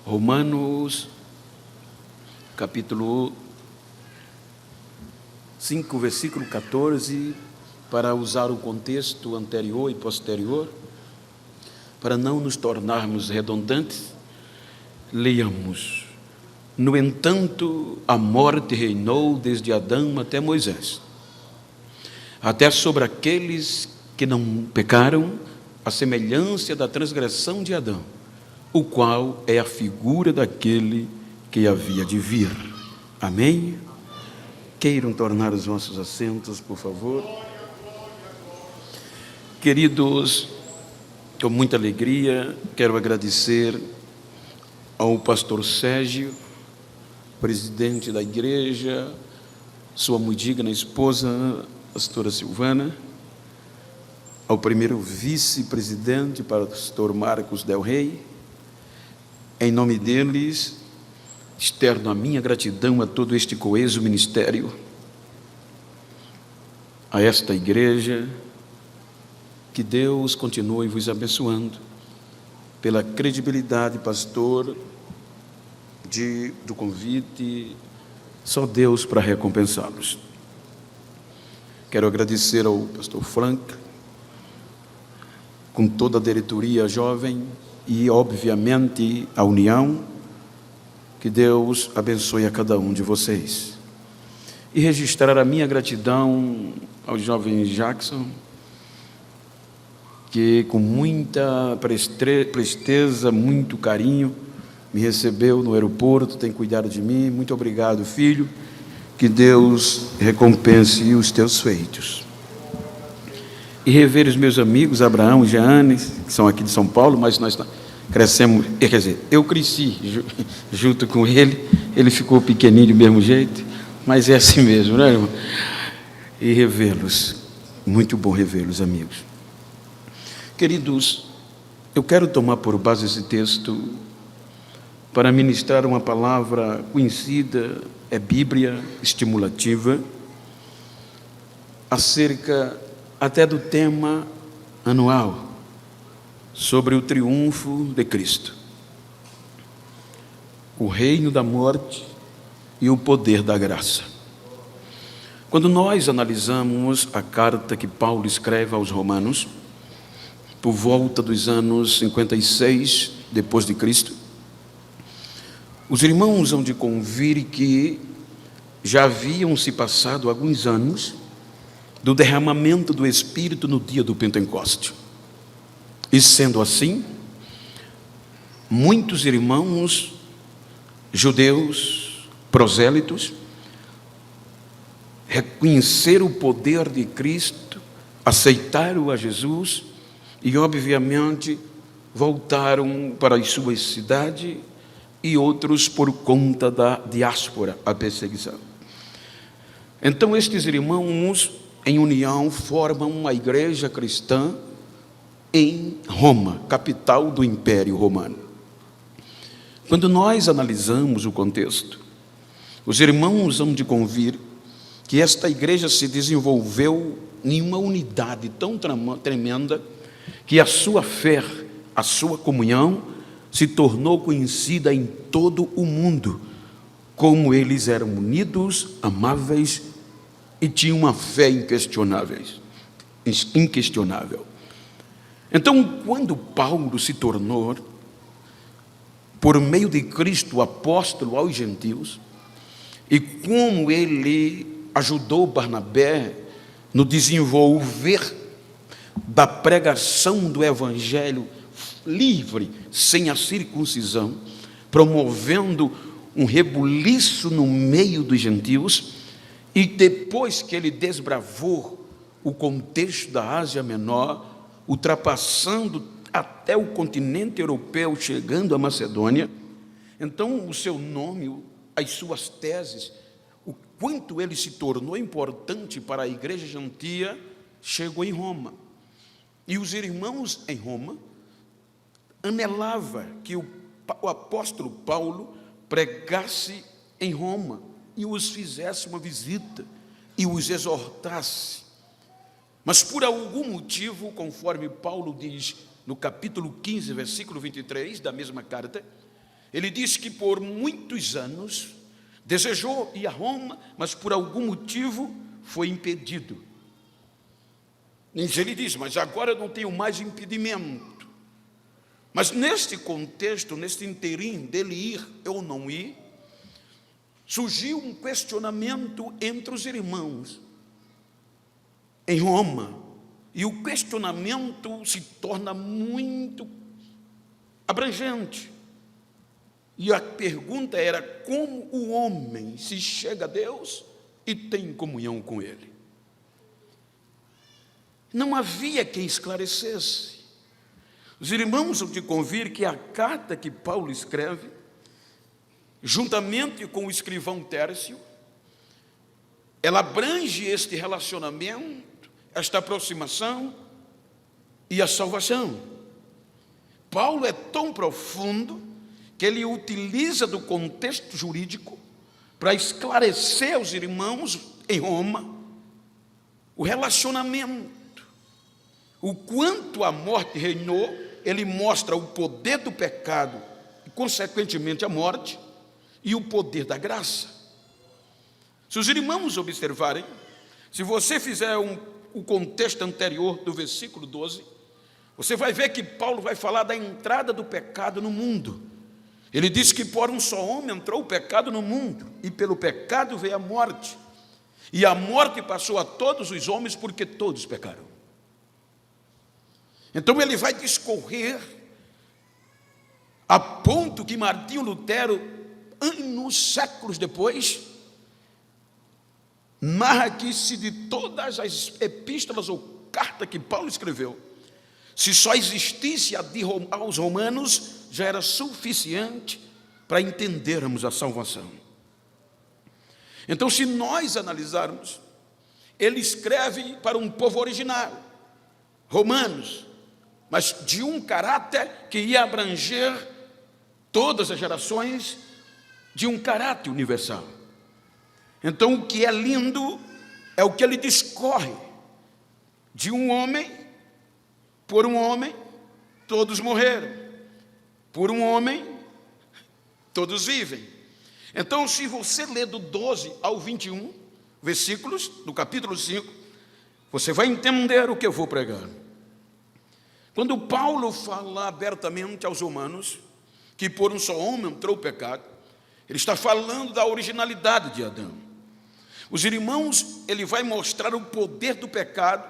Romanos, capítulo 5, versículo 14, para usar o contexto anterior e posterior, para não nos tornarmos redundantes, leiamos. No entanto, a morte reinou desde Adão até Moisés, até sobre aqueles que não pecaram, a semelhança da transgressão de Adão, o qual é a figura daquele que havia de vir. Amém? Queiram tornar os vossos assentos, por favor. Queridos, com muita alegria, quero agradecer ao pastor Sérgio, presidente da igreja, sua muito digna esposa, pastora Silvana, ao primeiro vice-presidente, pastor Marcos Del Rey. Em nome deles, externo a minha gratidão a todo este coeso ministério, a esta igreja, que Deus continue vos abençoando, pela credibilidade, pastor, do convite, só Deus para recompensá-los. Quero agradecer ao pastor Frank, com toda a diretoria jovem e, obviamente, a união. Que Deus abençoe a cada um de vocês. E registrar a minha gratidão ao jovem Jackson, que com muita presteza, muito carinho, me recebeu no aeroporto, tem cuidado de mim. Muito obrigado, filho. Que Deus recompense os teus feitos. E rever os meus amigos, Abraão e Jeane, que são aqui de São Paulo, mas nós crescemos, quer dizer, eu cresci junto com ele ficou pequenininho do mesmo jeito, mas é assim mesmo, né, irmão? E revê-los, muito bom revê-los, amigos. Queridos, eu quero tomar por base esse texto para ministrar uma palavra conhecida, é Bíblia, estimulativa, acerca até do tema anual, sobre o triunfo de Cristo, o reino da morte e o poder da graça. Quando nós analisamos a carta que Paulo escreve aos Romanos, por volta dos anos 56 depois de Cristo, os irmãos hão de convir que já haviam se passado alguns anos do derramamento do Espírito no dia do Pentecoste. E sendo assim, muitos irmãos judeus, prosélitos, reconheceram o poder de Cristo, aceitaram a Jesus e, obviamente, voltaram para as suas cidades, e outros por conta da diáspora, a perseguição. Então, estes irmãos, em união, formam uma igreja cristã em Roma, capital do Império Romano. Quando nós analisamos o contexto, os irmãos hão de convir que esta igreja se desenvolveu em uma unidade tão tremenda que a sua fé, a sua comunhão se tornou conhecida em todo o mundo, como eles eram unidos, amáveis e tinham uma fé inquestionável. Então, quando Paulo se tornou, por meio de Cristo, apóstolo aos gentios, e como ele ajudou Barnabé no desenvolver da pregação do evangelho livre, sem a circuncisão, promovendo um rebuliço no meio dos gentios, e depois que ele desbravou o contexto da Ásia Menor, ultrapassando até o continente europeu, chegando à Macedônia, então o seu nome, as suas teses, o quanto ele se tornou importante para a igreja gentia, chegou em Roma. E os irmãos em Roma anelava que o apóstolo Paulo pregasse em Roma e os fizesse uma visita e os exortasse. Mas por algum motivo, conforme Paulo diz no capítulo 15, versículo 23 da mesma carta, Ele diz que por muitos anos desejou ir a Roma, mas por algum motivo foi impedido. Ele diz, mas agora eu não tenho mais impedimento. Mas neste contexto, neste interim dele ir ou não ir, surgiu um questionamento entre os irmãos em Roma. E o questionamento se torna muito abrangente. E a pergunta era como o homem se chega a Deus e tem comunhão com Ele. Não havia quem esclarecesse. Os irmãos vão te convir que a carta que Paulo escreve, juntamente com o escrivão Tércio, ela abrange este relacionamento, esta aproximação e a salvação. Paulo é tão profundo que ele utiliza do contexto jurídico para esclarecer aos irmãos em Roma o relacionamento, o quanto a morte reinou. Ele mostra o poder do pecado e, consequentemente, a morte, e o poder da graça. Se os irmãos observarem, se você fizer o contexto anterior do versículo 12, você vai ver que Paulo vai falar da entrada do pecado no mundo. Ele diz que por um só homem entrou o pecado no mundo, e pelo pecado veio a morte. E a morte passou a todos os homens porque todos pecaram. Então ele vai discorrer a ponto que Martinho Lutero, anos, séculos depois, narra que se de todas as epístolas ou cartas que Paulo escreveu, se só existisse a aos romanos, já era suficiente para entendermos a salvação. Então, se nós analisarmos, ele escreve para um povo originário, romanos, mas de um caráter que ia abranger todas as gerações, de um caráter universal. Então, o que é lindo é o que ele discorre: de um homem, por um homem, todos morreram. Por um homem, todos vivem. Então, se você ler do 12 ao 21, versículos do capítulo 5, você vai entender o que eu vou pregar. Quando Paulo fala abertamente aos romanos que por um só homem entrou o pecado, ele está falando da originalidade de Adão. Os irmãos, ele vai mostrar o poder do pecado,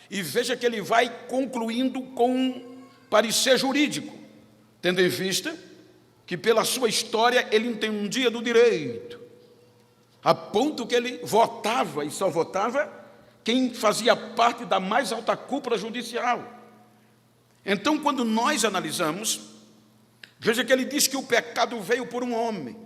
e veja que ele vai concluindo com um parecer jurídico, tendo em vista que pela sua história ele entendia do direito, a ponto que ele votava, e só votava quem fazia parte da mais alta cúpula judicial. Então, quando nós analisamos, veja que ele diz que o pecado veio por um homem.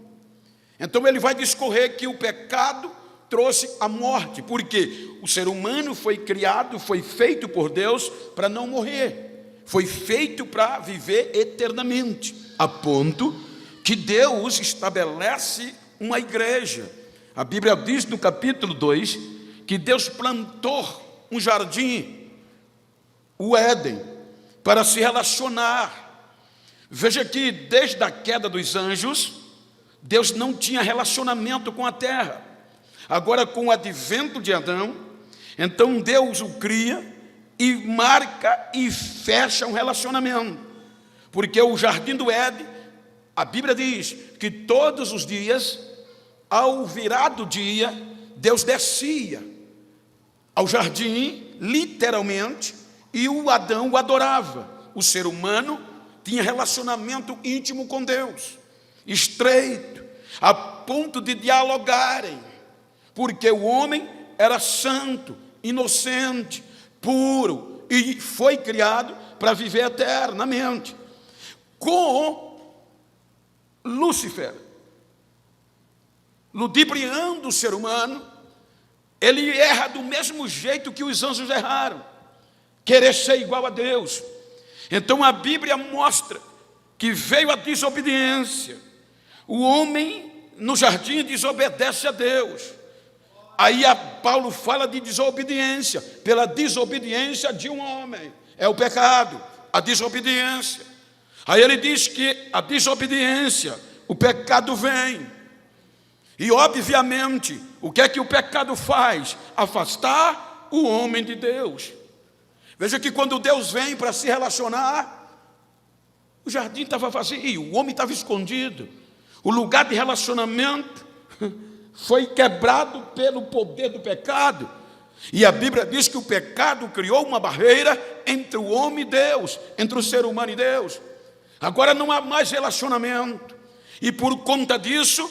Então ele vai discorrer que o pecado trouxe a morte, porque o ser humano foi criado, foi feito por Deus para não morrer, foi feito para viver eternamente, a ponto que Deus estabelece uma igreja. A Bíblia diz no capítulo 2 que Deus plantou um jardim, o Éden, para se relacionar. Veja que desde a queda dos anjos, Deus não tinha relacionamento com a terra. Agora, com o advento de Adão, então Deus o cria e marca e fecha um relacionamento. Porque o jardim do Éden, a Bíblia diz que todos os dias, ao virar do dia, Deus descia ao jardim, literalmente, e o Adão o adorava. O ser humano tinha relacionamento íntimo com Deus, estreito, a ponto de dialogarem, porque o homem era santo, inocente, puro, e foi criado para viver eternamente. Com Lúcifer, ludibriando o ser humano, ele erra do mesmo jeito que os anjos erraram, querer ser igual a Deus. Então a Bíblia mostra que veio a desobediência. O homem no jardim desobedece a Deus. Aí Paulo fala de desobediência, pela desobediência de um homem. É o pecado, a desobediência. Aí ele diz que a desobediência, o pecado vem. E obviamente, o que é que o pecado faz? Afastar o homem de Deus. Veja que quando Deus vem para se relacionar, o jardim estava vazio, o homem estava escondido. O lugar de relacionamento foi quebrado pelo poder do pecado. E a Bíblia diz que o pecado criou uma barreira entre o homem e Deus, entre o ser humano e Deus. Agora não há mais relacionamento. E por conta disso,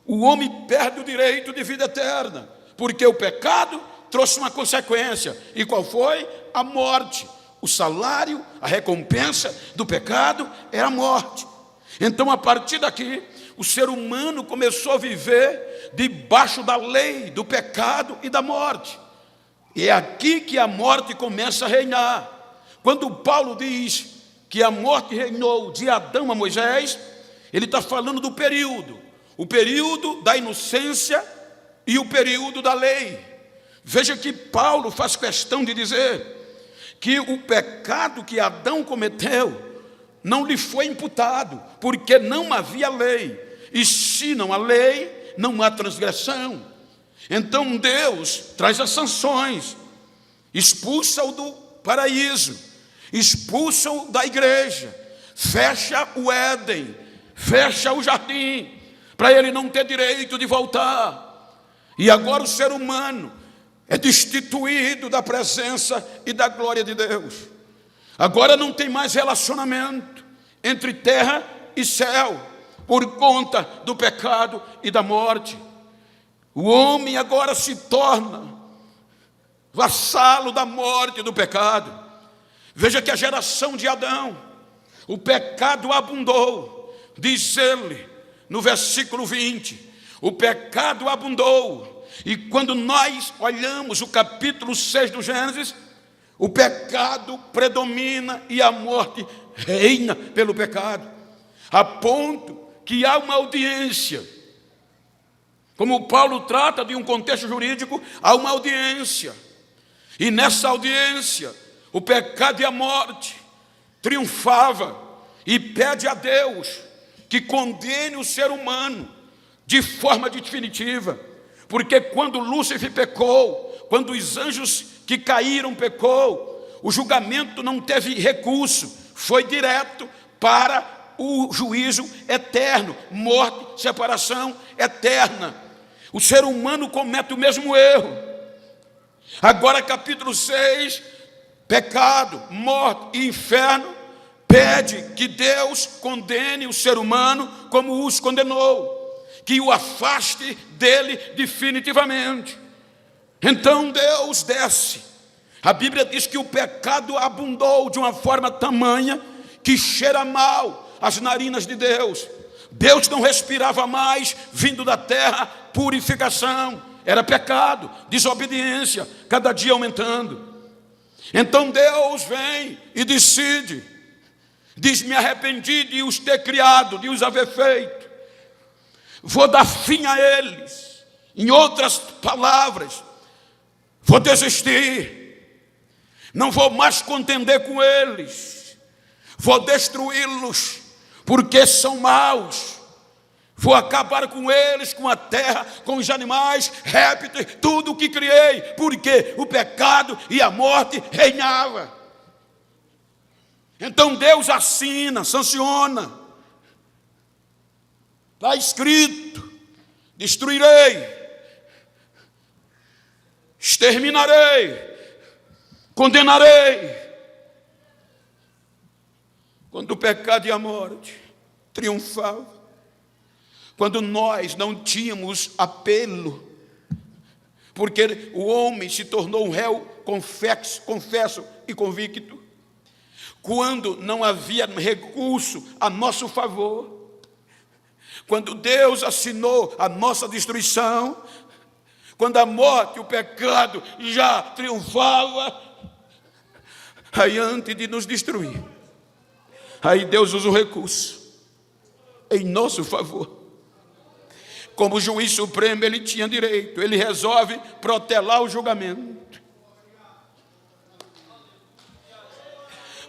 o homem perde o direito de vida eterna, porque o pecado trouxe uma consequência. E qual foi? A morte. O salário, a recompensa do pecado é a morte. Então, a partir daqui, o ser humano começou a viver debaixo da lei, do pecado e da morte. E é aqui que a morte começa a reinar. Quando Paulo diz que a morte reinou de Adão a Moisés, ele está falando do período. O período da inocência e o período da lei. Veja que Paulo faz questão de dizer que o pecado que Adão cometeu não lhe foi imputado, porque não havia lei. E se não há lei, não há transgressão. Então Deus traz as sanções, expulsa-o do paraíso, expulsa-o da igreja, fecha o Éden, fecha o jardim, para ele não ter direito de voltar. E agora o ser humano é destituído da presença e da glória de Deus. Agora não tem mais relacionamento entre terra e céu, por conta do pecado e da morte. O homem agora se torna vassalo da morte e do pecado. Veja que a geração de Adão, o pecado abundou, diz ele no versículo 20, o pecado abundou. E quando nós olhamos o capítulo 6 do Gênesis, o pecado predomina e a morte reina pelo pecado, a ponto que há uma audiência. Como Paulo trata de um contexto jurídico, há uma audiência. E nessa audiência, o pecado e a morte triunfava e pede a Deus que condene o ser humano de forma definitiva. Porque quando Lúcifer pecou, quando os anjos que caíram pecou, o julgamento não teve recurso, foi direto para o juízo eterno, morte, separação eterna. O ser humano comete o mesmo erro. Agora capítulo 6, pecado, morte e inferno, pede que Deus condene o ser humano como os condenou, que o afaste dele definitivamente. Então Deus desce. A Bíblia diz que o pecado abundou de uma forma tamanha que cheira mal as narinas de Deus. Deus não respirava mais vindo da terra purificação. Era pecado, desobediência, cada dia aumentando. Então Deus vem e decide, diz: me arrependi de os ter criado, de os haver feito, vou dar fim a eles. Em outras palavras, vou desistir, não vou mais contender com eles, vou destruí-los, porque são maus. Vou acabar com eles, com a terra, com os animais, répteis, tudo o que criei, porque o pecado e a morte reinava. Então Deus assina, sanciona. Está escrito: destruirei, exterminarei, condenarei. Quando o pecado e a morte triunfavam, quando nós não tínhamos apelo, porque o homem se tornou um réu confesso e convicto, quando não havia recurso a nosso favor, quando Deus assinou a nossa destruição, quando a morte e o pecado já triunfava, aí antes de nos destruir, aí Deus usa o recurso em nosso favor. Como juiz supremo, ele tinha direito, ele resolve protelar o julgamento.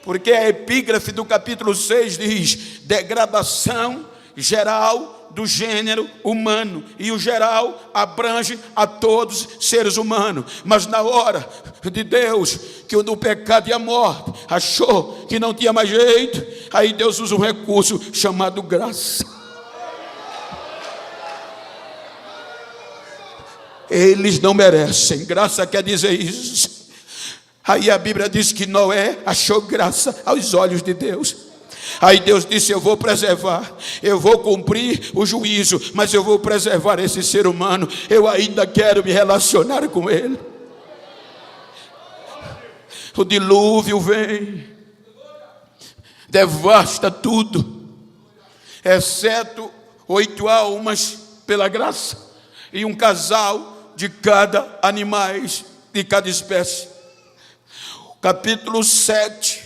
Porque a epígrafe do capítulo 6 diz: degradação geral do gênero humano. E o geral abrange a todos os seres humanos. Mas na hora de Deus, que o pecado e a morte achou que não tinha mais jeito, aí Deus usa um recurso chamado graça. Eles não merecem. Graça quer dizer isso. Aí a Bíblia diz que Noé achou graça aos olhos de Deus. Aí Deus disse: eu vou preservar, eu vou cumprir o juízo, mas eu vou preservar esse ser humano. Eu ainda quero me relacionar com ele. O dilúvio vem, devasta tudo, exceto 8 almas pela graça e um casal de cada animais, de cada espécie. Capítulo 7,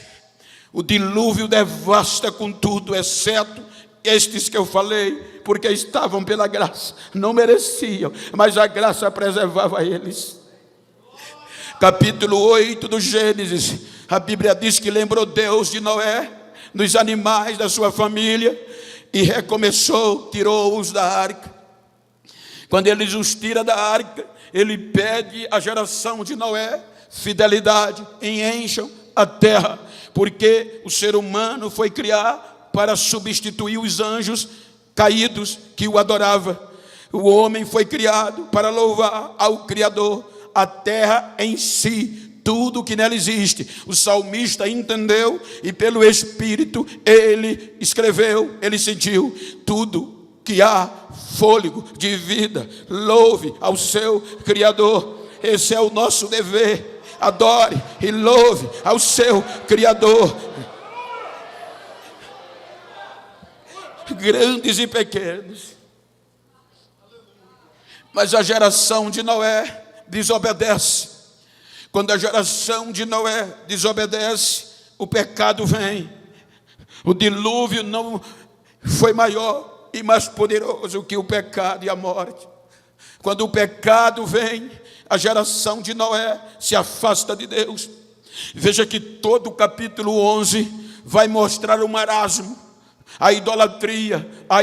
o dilúvio devasta com tudo, exceto estes que eu falei, porque estavam pela graça, não mereciam, mas a graça preservava eles. Capítulo 8 do Gênesis, a Bíblia diz que lembrou Deus de Noé, dos animais da sua família, e recomeçou, tirou-os da arca. Quando ele os tira da arca, ele pede à geração de Noé fidelidade, e encham a terra, porque o ser humano foi criar para substituir os anjos caídos que o adoravam. O homem foi criado para louvar ao Criador, a terra em si, tudo que nela existe. O salmista entendeu e pelo Espírito ele escreveu, ele sentiu: tudo que há fôlego de vida, louve ao seu Criador. Esse é o nosso dever. Adore e louve ao seu Criador. Grandes e pequenos. Mas a geração de Noé desobedece. Quando a geração de Noé desobedece, o pecado vem. O dilúvio não foi maior e mais poderoso que o pecado e a morte. Quando o pecado vem, a geração de Noé se afasta de Deus. Veja que todo o capítulo 11 vai mostrar o marasmo, a idolatria, a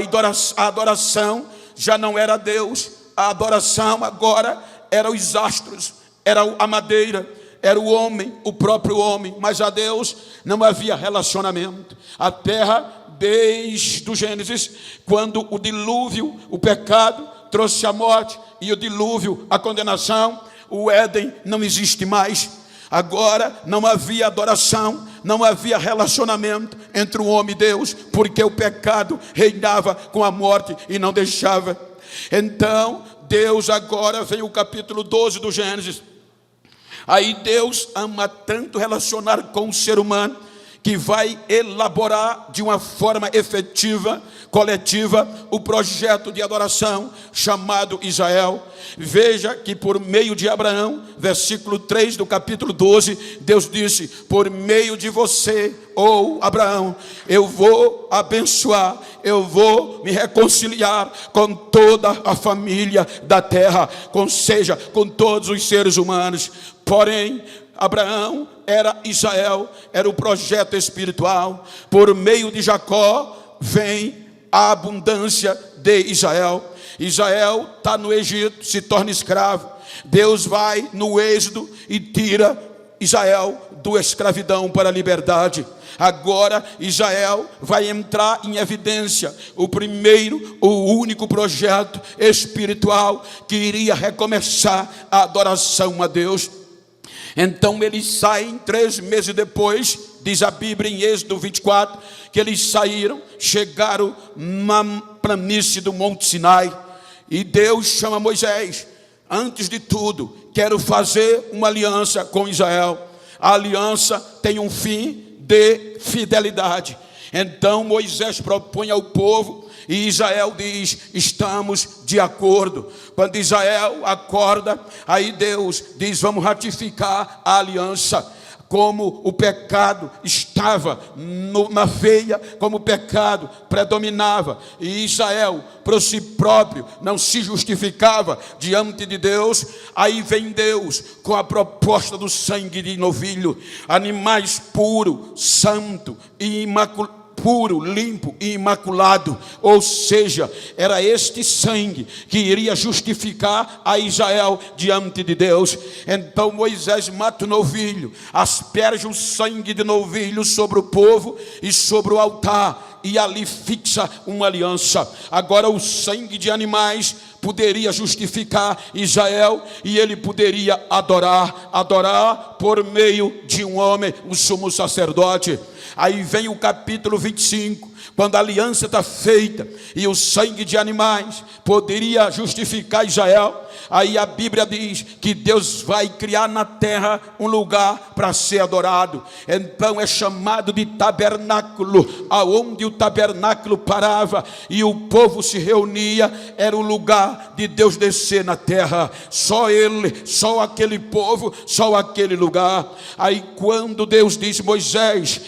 adoração já não era Deus, a adoração agora era os astros, era a madeira, era o homem, o próprio homem, mas a Deus não havia relacionamento. A terra, desde o Gênesis, quando o dilúvio, o pecado, trouxe a morte, e o dilúvio, a condenação, o Éden não existe mais. Agora não havia adoração, não havia relacionamento entre o homem e Deus, porque o pecado reinava com a morte e não deixava. Então Deus, agora vem o capítulo 12 do Gênesis. Aí Deus ama tanto relacionar com o ser humano, que vai elaborar de uma forma efetiva, coletiva, o projeto de adoração chamado Israel. Veja que por meio de Abraão, versículo 3 do capítulo 12, Deus disse: por meio de você, ou Abraão, eu vou abençoar, eu vou me reconciliar com toda a família da terra, seja, com todos os seres humanos. Porém, Abraão era Israel, era o projeto espiritual. Por meio de Jacó vem a abundância de Israel. Israel está no Egito, se torna escravo. Deus vai no Êxodo e tira Israel da escravidão para a liberdade. Agora Israel vai entrar em evidência, o primeiro, o único projeto espiritual que iria recomeçar a adoração a Deus. Então eles saem 3 meses depois, diz a Bíblia em Êxodo 24, que eles saíram, chegaram na planície do Monte Sinai, e Deus chama Moisés: antes de tudo, quero fazer uma aliança com Israel. A aliança tem um fim de fidelidade. Então Moisés propõe ao povo, e Israel diz: estamos de acordo. Quando Israel acorda, aí Deus diz: vamos ratificar a aliança. como o pecado estava na veia, como o pecado predominava, e Israel, por si próprio, não se justificava diante de Deus, aí vem Deus com a proposta do sangue de novilho, animais puro, santo e imaculado, puro, limpo e imaculado, ou seja, era este sangue que iria justificar a Israel diante de Deus. Então Moisés mata o novilho, asperge o sangue de novilho sobre o povo e sobre o altar, e ali fixa uma aliança. Agora o sangue de animais poderia justificar Israel, e ele poderia adorar por meio de um homem, o sumo sacerdote. Aí vem o capítulo 25, quando a aliança está feita, e o sangue de animais poderia justificar Israel. Aí a Bíblia diz que Deus vai criar na terra um lugar para ser adorado. Então é chamado de tabernáculo, aonde o tabernáculo parava e o povo se reunia, era o lugar de Deus descer na terra. Só ele, só aquele povo, só aquele lugar. Aí quando Deus disse: Moisés,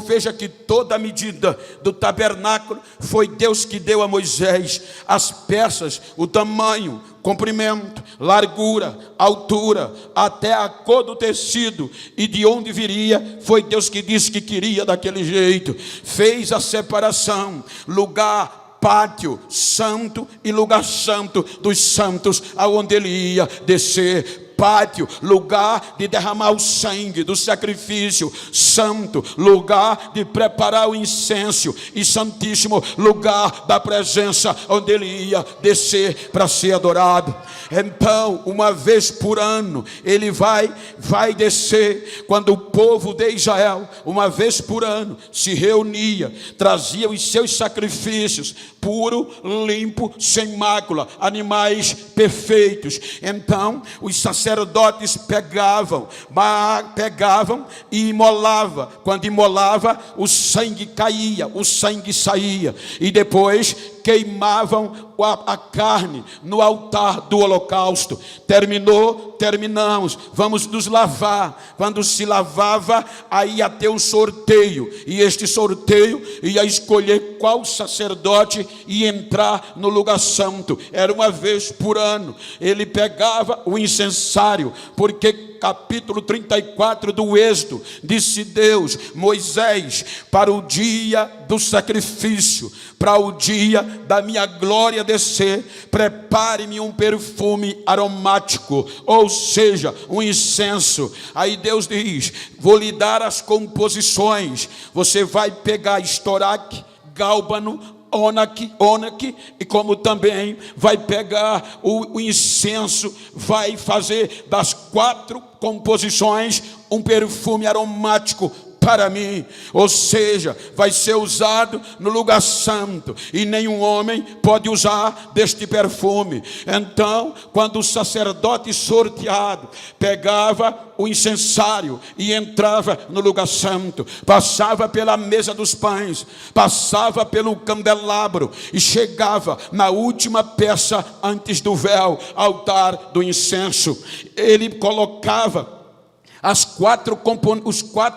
veja que toda a medida do tabernáculo foi Deus que deu a Moisés, as peças, o tamanho, comprimento, largura, altura, até a cor do tecido e de onde viria, foi Deus que disse que queria daquele jeito. Fez a separação, lugar, pátio santo e lugar santo dos santos, aonde ele ia descer. Pátio, lugar de derramar o sangue do sacrifício, santo, lugar de preparar o incenso, e santíssimo, lugar da presença, onde ele ia descer para ser adorado. Então, uma vez por ano, ele vai descer, quando o povo de Israel, uma vez por ano, se reunia, trazia os seus sacrifícios, puro, limpo, sem mácula, animais perfeitos. Então, os sacerdotes pegavam e imolavam. Quando imolava, o sangue caía, o sangue saía, e depois queimavam a carne no altar do holocausto. Terminamos, vamos nos lavar. Quando se lavava, aí ia ter um sorteio, e este sorteio ia escolher qual sacerdote ia entrar no lugar santo. Era uma vez por ano. Ele pegava o incensário, porque capítulo 34 do Êxodo, disse Deus: Moisés, para o dia do sacrifício, para o dia da minha glória descer, prepare-me um perfume aromático, ou seja, um incenso. Aí Deus diz: vou lhe dar as composições. Você vai pegar estoraque, gálbano, ônix, e como também vai pegar o incenso, vai fazer das 4 composições um perfume aromático para mim, ou seja, vai ser usado no lugar santo, e nenhum homem pode usar deste perfume. Então, quando o sacerdote sorteado pegava o incensário e entrava no lugar santo, passava pela mesa dos pães, passava pelo candelabro e chegava na última peça antes do véu, altar do incenso, ele colocava as 4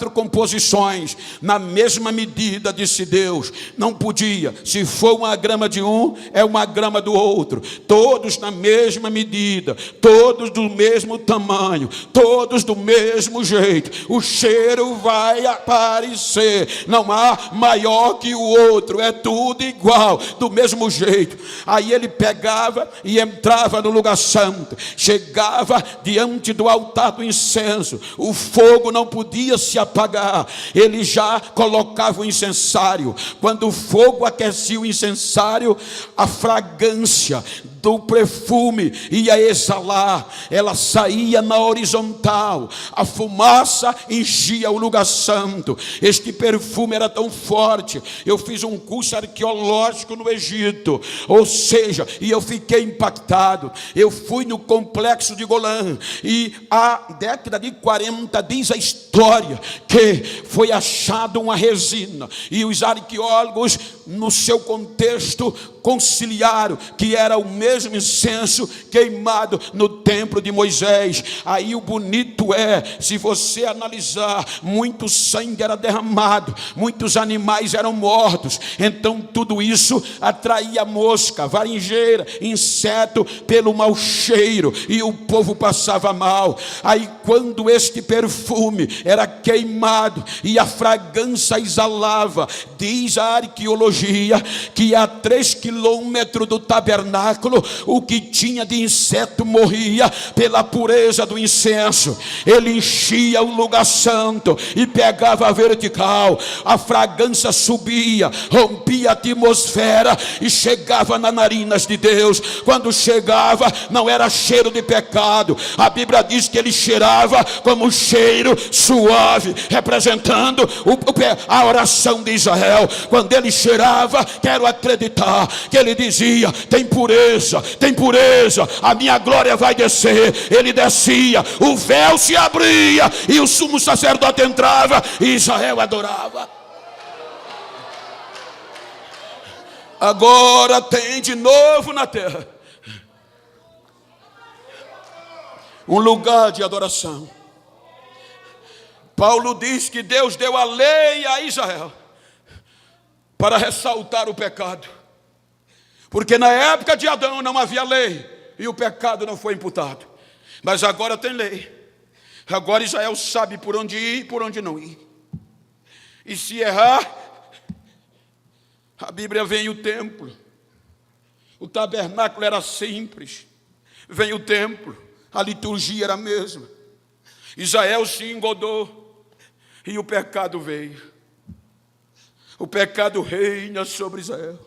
composições na mesma medida, disse Deus. Não podia, se for uma grama de um, é uma grama do outro, todos na mesma medida, todos do mesmo tamanho, todos do mesmo jeito. O cheiro vai aparecer, não há maior que o outro, é tudo igual, do mesmo jeito. Aí ele pegava e entrava no lugar santo, chegava diante do altar do incenso. O fogo não podia se apagar, ele já colocava o incensário. Quando o fogo aquecia o incensário, a fragrância do perfume ia exalar, ela saía na horizontal, a fumaça enchia o lugar santo. Este perfume era tão forte, eu fiz um curso arqueológico no Egito, ou seja, e eu fiquei impactado. Eu fui no complexo de Golã, e a década de 40 diz a história que foi achado uma resina, e os arqueólogos, no seu contexto, conciliaram que era o mesmo mesmo incenso queimado no templo de Moisés. Aí o bonito se você analisar, muito sangue era derramado, muitos animais eram mortos. Então tudo isso atraía mosca, varinjeira, inseto pelo mau cheiro, e o povo passava mal. Aí quando este perfume era queimado e a fragrância exalava, diz a arqueologia que a 3 quilômetros do tabernáculo, o que tinha de inseto morria pela pureza do incenso. Ele enchia o lugar santo e pegava a vertical, a fragrância subia, rompia a atmosfera e chegava nas narinas de Deus. Quando chegava, não era cheiro de pecado, a Bíblia diz que ele cheirava como um cheiro suave, representando a oração de Israel. Quando ele cheirava, quero acreditar que ele dizia: tem pureza, a minha glória vai descer. Ele descia, o véu se abria e o sumo sacerdote entrava e Israel adorava. Agora tem de novo na terra um lugar de adoração. Paulo diz que Deus deu a lei a Israel para ressaltar o pecado, porque na época de Adão não havia lei e o pecado não foi imputado, mas agora tem lei. Agora Israel sabe por onde ir e por onde não ir, e se errar, a Bíblia vem o templo. O tabernáculo era simples, vem o templo, a liturgia era a mesma. Israel se engodou e o pecado veio. O pecado reina sobre Israel.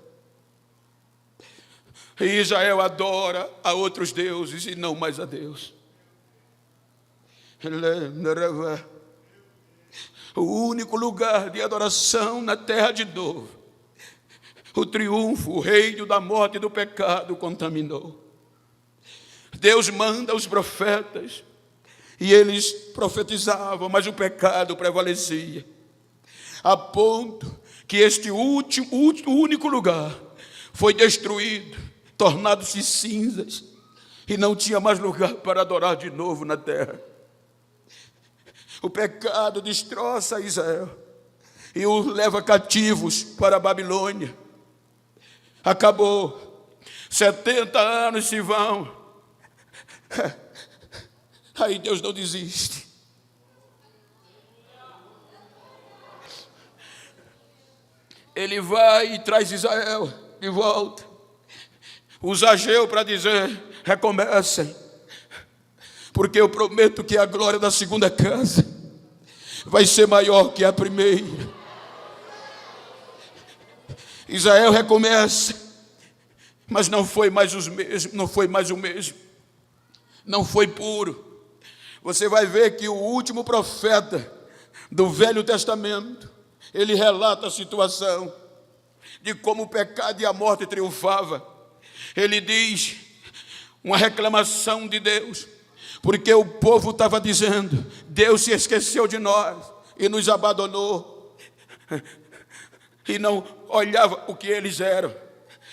E Israel adora a outros deuses e não mais a Deus. O único lugar de adoração na terra de novo, o triunfo, o reino da morte e do pecado contaminou. Deus manda os profetas e eles profetizavam, mas o pecado prevalecia, a ponto que este único lugar foi destruído, tornado-se cinzas, e não tinha mais lugar para adorar de novo na terra. O pecado destroça Israel e os leva cativos para a Babilônia. Acabou, 70 anos se vão. Aí Deus não desiste. Ele vai e traz Israel de volta. Usa Ageu para dizer: recomecem, porque eu prometo que a glória da segunda casa vai ser maior que a primeira. Israel recomeça, mas não foi mais o mesmo, não foi puro. Você vai ver que o último profeta do Velho Testamento, ele relata a situação de como o pecado e a morte triunfava. Ele diz uma reclamação de Deus, porque o povo estava dizendo: Deus se esqueceu de nós e nos abandonou, e não olhava o que eles eram.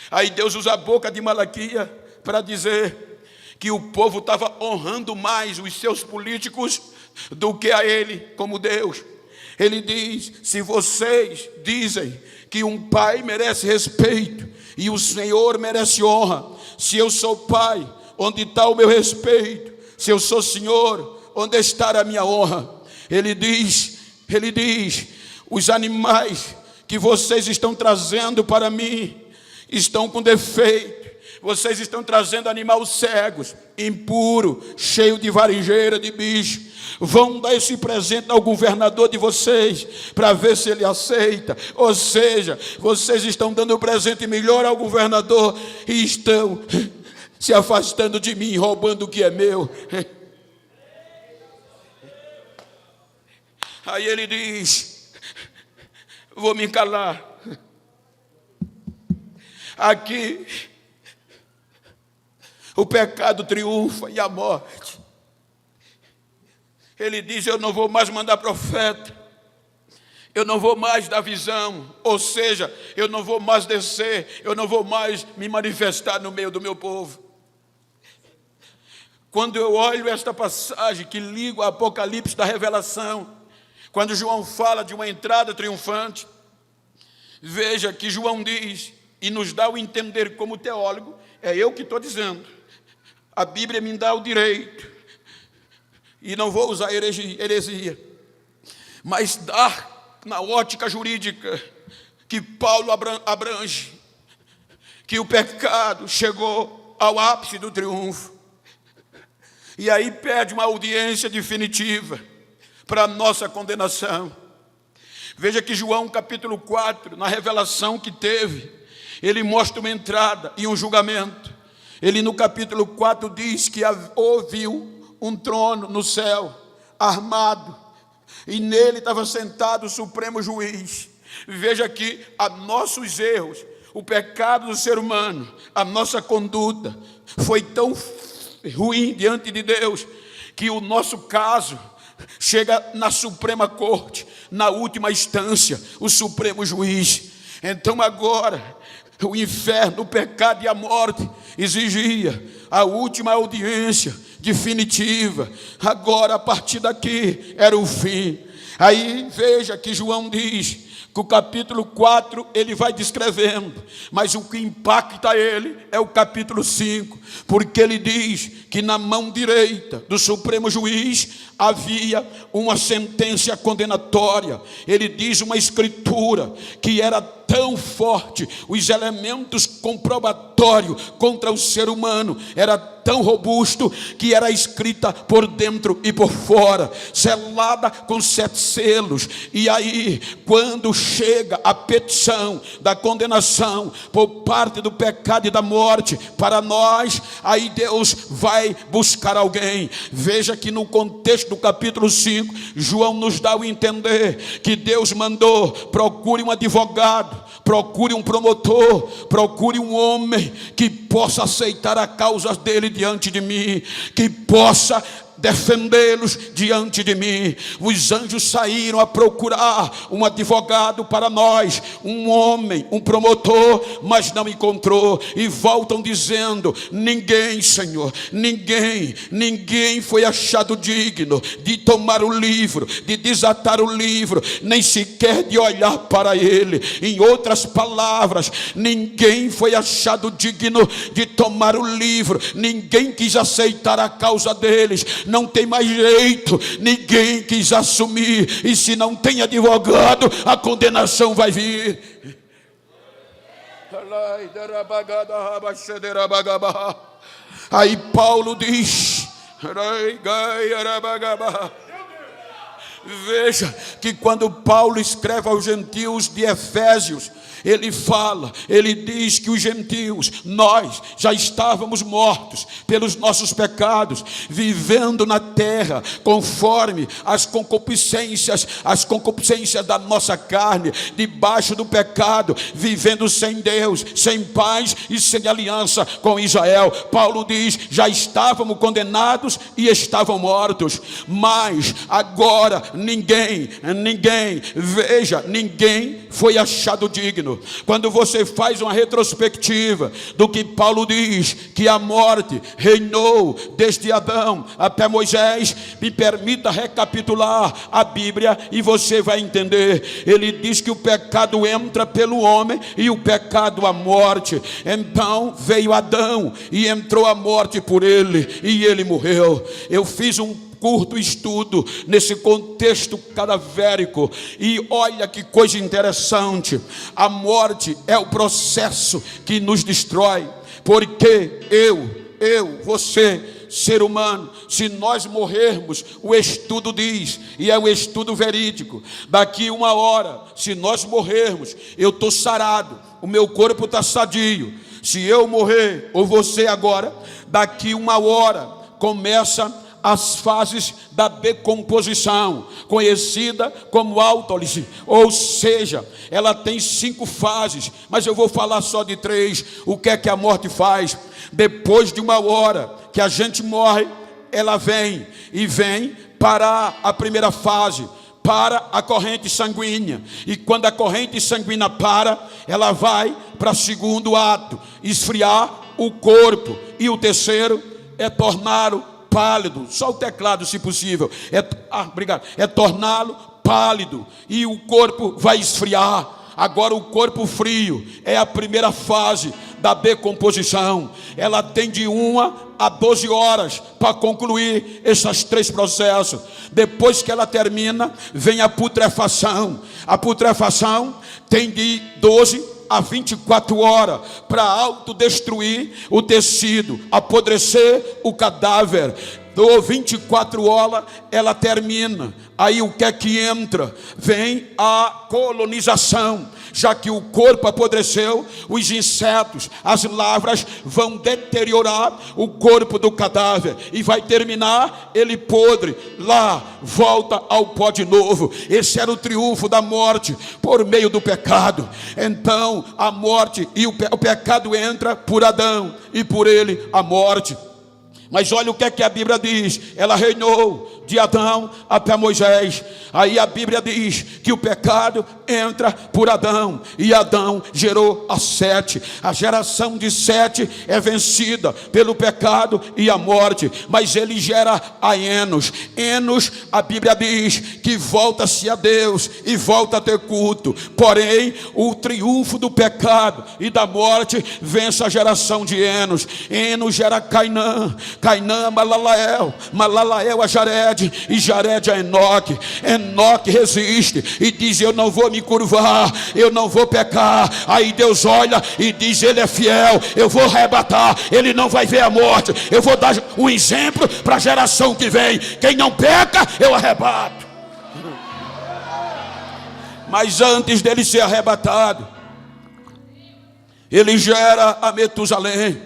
Aí Deus usa a boca de Malaquias para dizer que o povo estava honrando mais os seus políticos do que a ele como Deus. Ele diz: se vocês dizem que um pai merece respeito e o Senhor merece honra, se eu sou pai, onde está o meu respeito? Se eu sou Senhor, onde está a minha honra? Ele diz, os animais que vocês estão trazendo para mim estão com defeito. Vocês estão trazendo animais cegos, impuro, cheio de varinjeira, de bicho. Vão dar esse presente ao governador de vocês para ver se ele aceita. Ou seja, vocês estão dando um presente melhor ao governador e estão se afastando de mim, roubando o que é meu. Aí ele diz: vou me calar. Aqui o pecado triunfa e a morte. Ele diz: eu não vou mais mandar profeta, eu não vou mais dar visão, ou seja, eu não vou mais descer, eu não vou mais me manifestar no meio do meu povo. quando eu olho esta passagem que ligo ao Apocalipse da Revelação, quando João fala de uma entrada triunfante, veja que João diz, e nos dá o entender como teólogo, é eu que estou dizendo, a Bíblia me dá o direito, e não vou usar heresia, mas dá na ótica jurídica que Paulo abrange, que o pecado chegou ao ápice do triunfo, e aí pede uma audiência definitiva para a nossa condenação. Veja que João capítulo 4, na revelação que teve, ele mostra uma entrada e um julgamento. Ele no capítulo 4 diz que ouviu um trono no céu, armado, e nele estava sentado o supremo juiz. Veja que a nossos erros, o pecado do ser humano, a nossa conduta foi tão ruim diante de Deus, que o nosso caso chega na Suprema Corte, na última instância, o Supremo Juiz. Então agora, o inferno, o pecado e a morte exigia a última audiência definitiva. Agora, a partir daqui, era o fim. Aí veja que João diz que o capítulo 4 ele vai descrevendo, mas o que impacta ele é o capítulo 5, porque ele diz que na mão direita do Supremo Juiz havia uma sentença condenatória. Ele diz uma escritura que era tão forte, os elementos comprobatórios contra o ser humano era tão robusto, que era escrita por dentro e por fora, selada com 7 selos. E aí, quando chega a petição da condenação por parte do pecado e da morte para nós, aí Deus vai buscar alguém. Veja que no contexto do capítulo 5, João nos dá o entender que Deus mandou: procure um advogado, procure um promotor, procure um homem que possa aceitar a causa dele diante de mim, que possa defendê-los diante de mim. Os anjos saíram a procurar um advogado para nós, um homem, um promotor, mas não encontrou, e voltam dizendo: ninguém, Senhor, ninguém foi achado digno de tomar o livro, de desatar o livro, nem sequer de olhar para ele. Em outras palavras, ninguém foi achado digno de tomar o livro, ninguém quis aceitar a causa deles. Não tem mais jeito, ninguém quis assumir, e se não tem advogado, a condenação vai vir. Aí Paulo diz, veja que quando Paulo escreve aos gentios de Efésios, ele diz que os gentios, nós já estávamos mortos pelos nossos pecados, vivendo na terra conforme as concupiscências da nossa carne, debaixo do pecado, vivendo sem Deus, sem paz e sem aliança com Israel. Paulo diz: já estávamos condenados e estavam mortos, mas agora ninguém foi achado digno. Quando você faz uma retrospectiva do que Paulo diz, que a morte reinou desde Adão até Moisés, me permita recapitular a Bíblia e você vai entender. Ele diz que o pecado entra pelo homem e o pecado a morte. Então veio Adão e entrou a morte por ele, e ele morreu. Eu fiz um curto estudo nesse contexto cadavérico, e olha que coisa interessante. A morte é o processo que nos destrói, porque você, ser humano, se nós morrermos, o estudo diz, e é um estudo verídico, daqui 1 hora, se nós morrermos, eu estou sarado, o meu corpo está sadio. Se eu morrer, ou você agora, daqui 1 hora, começa as fases da decomposição, conhecida como autólise, ou seja, ela tem 5 fases, mas eu vou falar só de 3. O que é que a morte faz? Depois de 1 hora que a gente morre, ela vem para a primeira fase, para a corrente sanguínea, e quando a corrente sanguínea para, ela vai para o segundo ato, esfriar o corpo, e o terceiro é torná-lo pálido. Só o teclado, se possível. Obrigado. É torná-lo pálido. E o corpo vai esfriar. Agora, o corpo frio é a primeira fase da decomposição. Ela tem de 1 a 12 horas para concluir esses 3 processos. Depois que ela termina, vem a putrefação. A putrefação tem de 12 a 24 horas para autodestruir o tecido, apodrecer o cadáver. Do 24 horas ela termina. Aí o que é que entra? Vem a colonização. Já que o corpo apodreceu, os insetos, as lavras vão deteriorar o corpo do cadáver e vai terminar ele podre. Lá volta ao pó de novo. Esse era o triunfo da morte por meio do pecado. Então a morte e o pecado entra por Adão e por ele a morte. Mas olha o que é que a Bíblia diz. Ela reinou de Adão até Moisés. Aí a Bíblia diz que o pecado entra por Adão, e Adão gerou a Sete. A geração de Sete é vencida pelo pecado e a morte, mas ele gera a Enos. Enos, a Bíblia diz que volta-se a Deus e volta a ter culto. Porém, o triunfo do pecado e da morte vence a geração de Enos. Enos gera Cainã, Cainã a Malalael, Malalael a Jared, e Jared a Enoque. Enoque resiste e diz: eu não vou me curvar, eu não vou pecar. Aí Deus olha e diz: ele é fiel, eu vou arrebatar, ele não vai ver a morte. Eu vou dar um exemplo para a geração que vem: quem não peca, eu arrebato. Mas antes dele ser arrebatado, ele gera a Metusalém.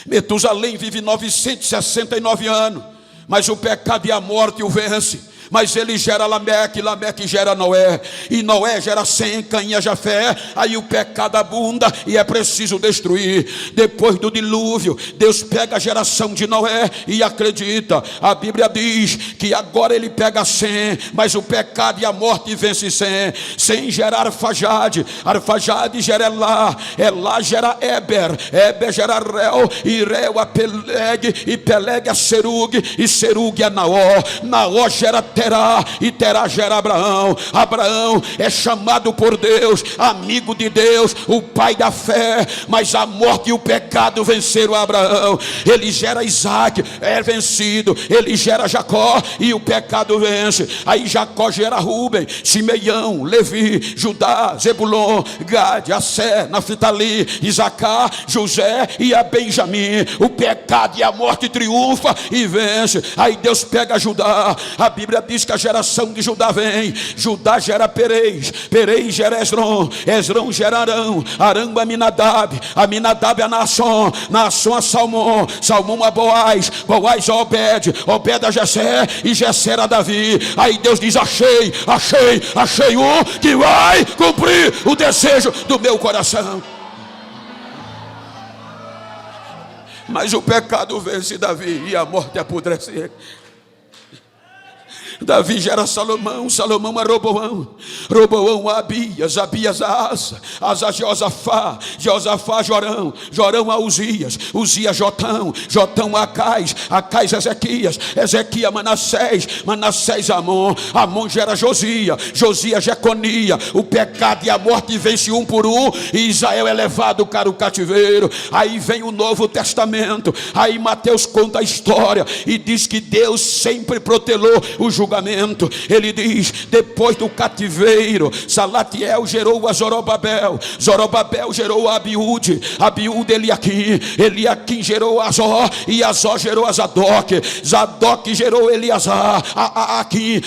Metusalém vive 969 anos, mas o pecado e a morte o vence. Mas ele gera Lameque, Lameque gera Noé, e Noé gera Sem, Caim, Jafé. Aí o pecado abunda e é preciso destruir. Depois do dilúvio, Deus pega a geração de Noé e acredita. A Bíblia diz que agora ele pega Sem, mas o pecado e a morte vence Sem. Sem gera Arfajade, Arfajade gera Elá, Elá gera Eber, Eber gera Reu, e Reu a Peleg, e Peleg a Serug, e Serug a Naó, Naó gera Terá, e Terá gera Abraão. Abraão é chamado por Deus amigo de Deus, o pai da fé. Mas a morte e o pecado venceram Abraão. Ele gera Isaac, é vencido. Ele gera Jacó e o pecado vence. Aí Jacó gera Rúben, Simeão, Levi, Judá, Zebulon, Gade, Assé, Naftali, Isacar, José e a Benjamim. O pecado e a morte triunfa e vence. Aí Deus pega Judá. A Bíblia diz que a geração de Judá vem. Judá gera Perez, Perez gera Esrom, Esrom gera Arão, Arão a Aminadab, Aminadab a Naasson, Naasson a Salmão, Salmão a Boaz, Boaz a Obed, Obed a Jessé, e Jessé a Davi. Aí Deus diz: achei, achei, achei um que vai cumprir o desejo do meu coração. Mas o pecado vence Davi e a morte apodrece. Davi gera Salomão, Salomão a Roboão, Roboão a Abias, Abias a Asa, Asa a Josafá, Josafá a Jorão, Jorão a Uzias, Uzias a Jotão, Jotão a Acais, Acais a Ezequias, Ezequias a Manassés, Manassés a Amon, Amon gera Josia, Josia a Jeconia. O pecado e a morte vence um por um, e Israel é levado para o cativeiro. Aí vem o Novo Testamento. Aí Mateus conta a história e diz que Deus sempre protelou o julgamento. Ele diz: depois do cativeiro, Salatiel gerou a Zorobabel, Zorobabel gerou a Abiúde, Abiúde Eliaquim, Eliaquim gerou a Azó, e Azó gerou a Zadok, Zadok gerou Eliasar,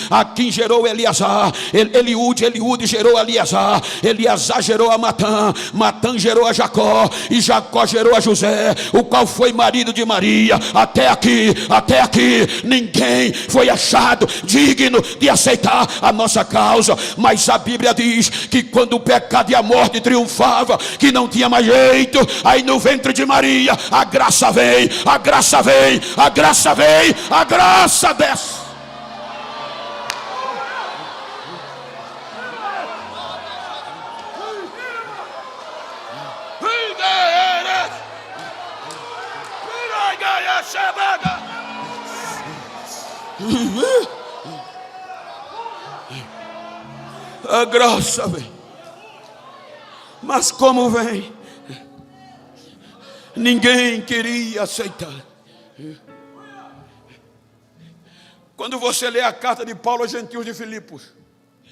Aquim gerou Eliasar, Eliúde, Eliúde gerou a Eliasar, Eliasar gerou a Matã, Matã gerou a Jacó, e Jacó gerou a José, o qual foi marido de Maria. Até aqui ninguém foi achado digno de aceitar a nossa causa. Mas a Bíblia diz que quando o pecado e a morte triunfava, que não tinha mais jeito, aí no ventre de Maria a graça vem, a graça vem, a graça vem, a graça desce. A graça vem. Mas como vem? Ninguém queria aceitar. Quando você lê a carta de Paulo aos gentios de Filipos,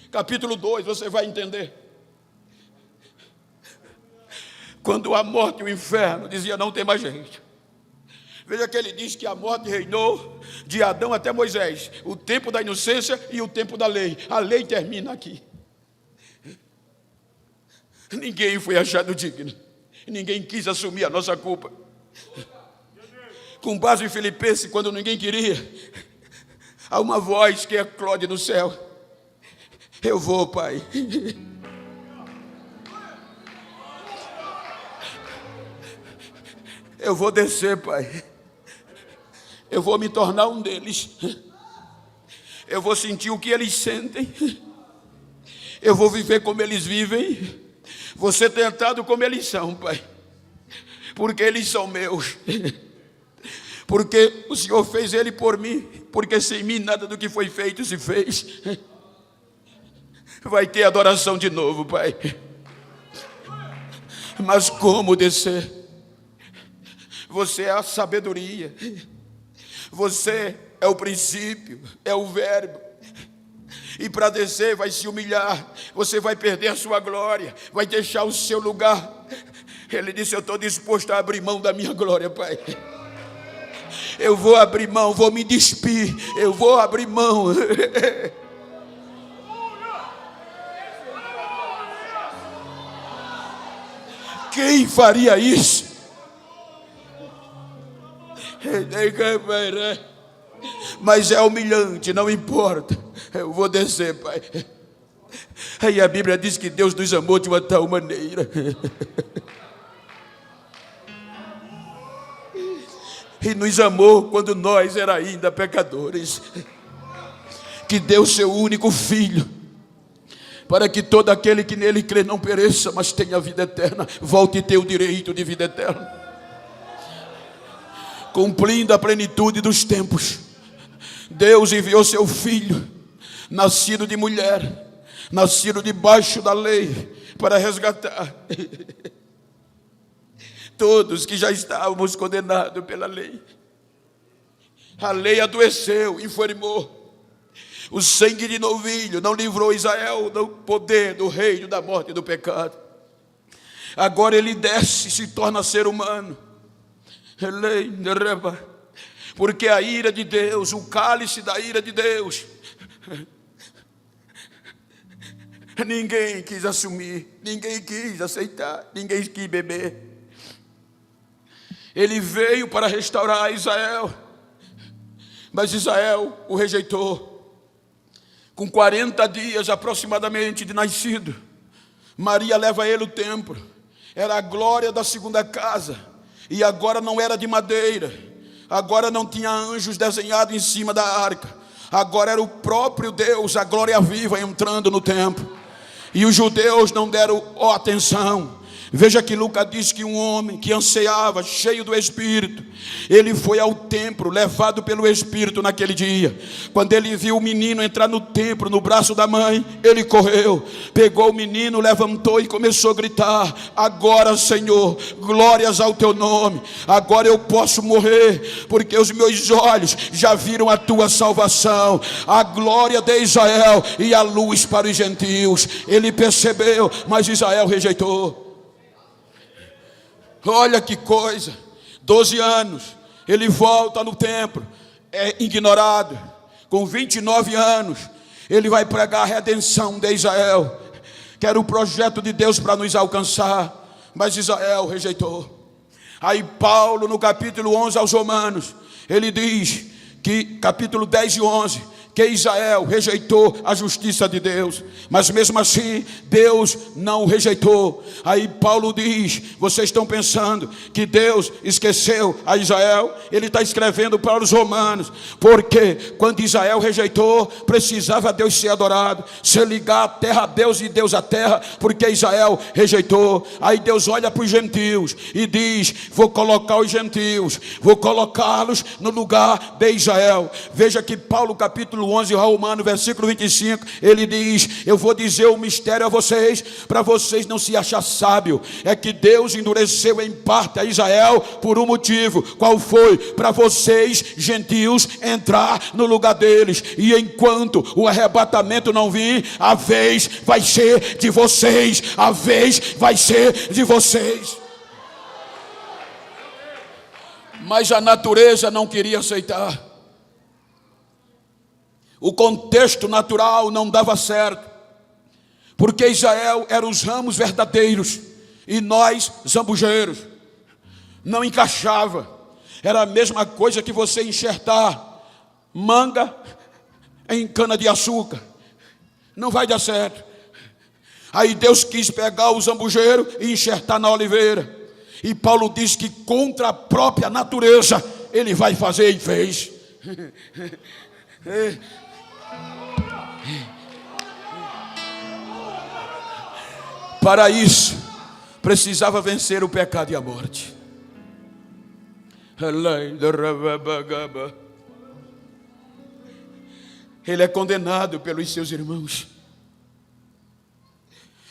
capítulo 2, você vai entender. Quando a morte e o inferno dizia não tem mais jeito. Veja que ele diz que a morte reinou de Adão até Moisés. O tempo da inocência e o tempo da lei. A lei termina aqui. Ninguém foi achado digno. Ninguém quis assumir a nossa culpa. Com base em Filipenses, quando ninguém queria, há uma voz que eclode no céu. Eu vou, Pai. Eu vou descer, Pai. Eu vou me tornar um deles. Eu vou sentir o que eles sentem. Eu vou viver como eles vivem. Vou ser tentado como eles são, Pai. Porque eles são meus. Porque o Senhor fez ele por mim. Porque sem mim nada do que foi feito se fez. Vai ter adoração de novo, Pai. Mas como descer? Você é a sabedoria. Você é o princípio, é o verbo. E para descer vai se humilhar. Você vai perder a sua glória. Vai deixar o seu lugar. Ele disse, eu estou disposto a abrir mão da minha glória, Pai. Eu vou abrir mão, vou me despir. Eu vou abrir mão. Quem faria isso? Mas é humilhante, não importa. Eu vou descer, Pai. Aí a Bíblia diz que Deus nos amou de uma tal maneira. E nos amou quando nós era ainda pecadores. Que deu seu único Filho, para que todo aquele que nele crê não pereça, mas tenha vida eterna. Volte a ter o direito de vida eterna. Cumprindo a plenitude dos tempos, Deus enviou seu Filho, nascido de mulher, nascido debaixo da lei, para resgatar todos que já estávamos condenados pela lei. A lei adoeceu, enfermou. O sangue de novilho não livrou Israel do poder, do reino, da morte e do pecado. Agora ele desce e se torna ser humano. Porque a ira de Deus, o cálice da ira de Deus, ninguém quis assumir, ninguém quis aceitar, ninguém quis beber. Ele veio para restaurar Israel, mas Israel o rejeitou. Com 40 dias aproximadamente de nascido, Maria leva ele ao templo. Era a glória da segunda casa, e agora não era de madeira, agora não tinha anjos desenhados em cima da arca, agora era o próprio Deus, a glória viva, entrando no templo. E os judeus não deram atenção. Veja que Lucas diz que um homem que ansiava, cheio do Espírito, ele foi ao templo, levado pelo Espírito naquele dia. Quando ele viu o menino entrar no templo, no braço da mãe, ele correu, pegou o menino, levantou e começou a gritar: agora, Senhor, glórias ao teu nome. Agora eu posso morrer, porque os meus olhos já viram a tua salvação, a glória de Israel e a luz para os gentios. Ele percebeu, mas Israel rejeitou. Olha que coisa, 12 anos, ele volta no templo, é ignorado. Com 29 anos, ele vai pregar a redenção de Israel, que era o projeto de Deus para nos alcançar, mas Israel rejeitou. Aí Paulo, no capítulo 11 aos Romanos, ele diz que, capítulo 10 e 11, que Israel rejeitou a justiça de Deus, mas mesmo assim Deus não o rejeitou. Aí Paulo diz: vocês estão pensando que Deus esqueceu a Israel? Ele está escrevendo para os romanos, porque quando Israel rejeitou, precisava Deus ser adorado, se ligar a terra a Deus e Deus a terra, porque Israel rejeitou. Aí Deus olha para os gentios e diz: vou colocar os gentios, vou colocá-los no lugar de Israel. Veja que Paulo, capítulo 11, Romano, versículo 25, ele diz: eu vou dizer o mistério a vocês, para vocês não se achar sábio. É que Deus endureceu em parte a Israel por um motivo. Qual foi? Para vocês, gentios, entrar no lugar deles. E enquanto o arrebatamento não vir, a vez vai ser de vocês. A vez vai ser de vocês. Mas a natureza não queria aceitar. O contexto natural não dava certo, porque Israel eram os ramos verdadeiros e nós zambujeiros. Não encaixava. Era a mesma coisa que você enxertar manga em cana de açúcar. Não vai dar certo. Aí Deus quis pegar o zambujeiro e enxertar na oliveira. E Paulo diz que contra a própria natureza ele vai fazer e fez. Para isso, precisava vencer o pecado e a morte. Ele é condenado pelos seus irmãos.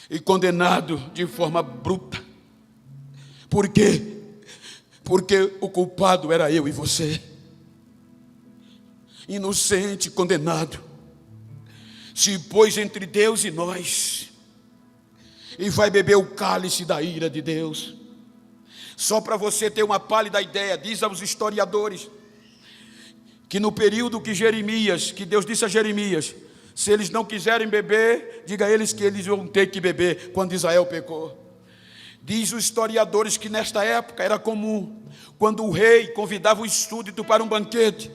E condenado de forma bruta. Por quê? Porque o culpado era eu e você. Inocente, condenado. Se pôs entre Deus e nós. E vai beber o cálice da ira de Deus. Só para você ter uma pálida ideia, diz aos historiadores que no período que Jeremias, que Deus disse a Jeremias, se eles não quiserem beber, diga a eles que eles vão ter que beber quando Israel pecou. Diz os historiadores que nesta época era comum, quando o rei convidava os súditos para um banquete,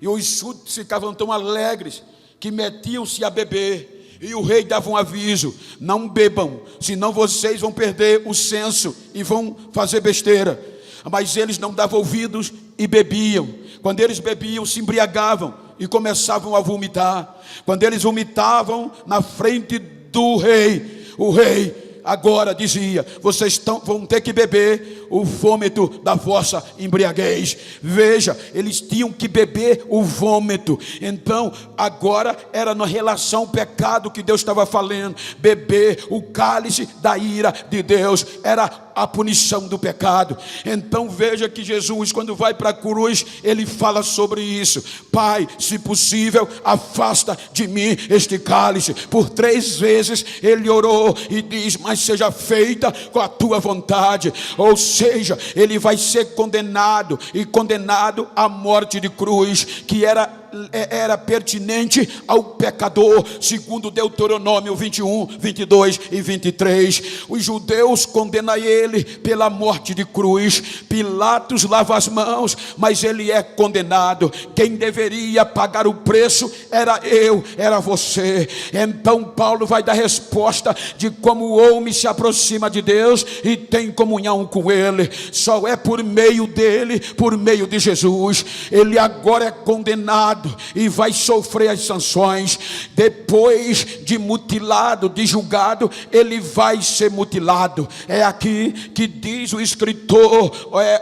e os súditos ficavam tão alegres que metiam-se a beber. E o rei dava um aviso: não bebam, senão vocês vão perder o senso e vão fazer besteira. Mas eles não davam ouvidos e bebiam. Quando eles bebiam, se embriagavam e começavam a vomitar. Quando eles vomitavam na frente do rei, o rei agora dizia: vocês vão ter que beber o vômito da vossa embriaguez. Veja, eles tinham que beber o vômito. Então agora era na relação ao pecado que Deus estava falando. Beber o cálice da ira de Deus era a punição do pecado. Então veja que Jesus, quando vai para a cruz, ele fala sobre isso: Pai, se possível, afasta de mim este cálice. Por 3 vezes ele orou e diz: mas seja feita com a tua vontade. Ou seja, ele vai ser condenado, e condenado à morte de cruz, que era pertinente ao pecador, segundo Deuteronômio 21, 22 e 23. Os judeus condenam ele pela morte de cruz. Pilatos lava as mãos, mas ele é condenado. Quem deveria pagar o preço era eu, era você. Então Paulo vai dar resposta de como o homem se aproxima de Deus e tem comunhão com ele. Só é por meio dele, por meio de Jesus. Ele agora é condenado e vai sofrer as sanções. Depois de mutilado, de julgado, ele vai ser mutilado. É aqui que diz o escritor,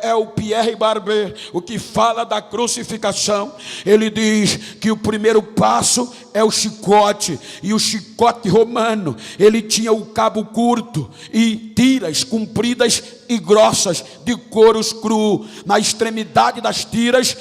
é o Pierre Barber, o que fala da crucificação. Ele diz que o primeiro passo é o chicote, e o chicote romano, ele tinha o cabo curto e tiras compridas e grossas de couros cru. Na extremidade das tiras,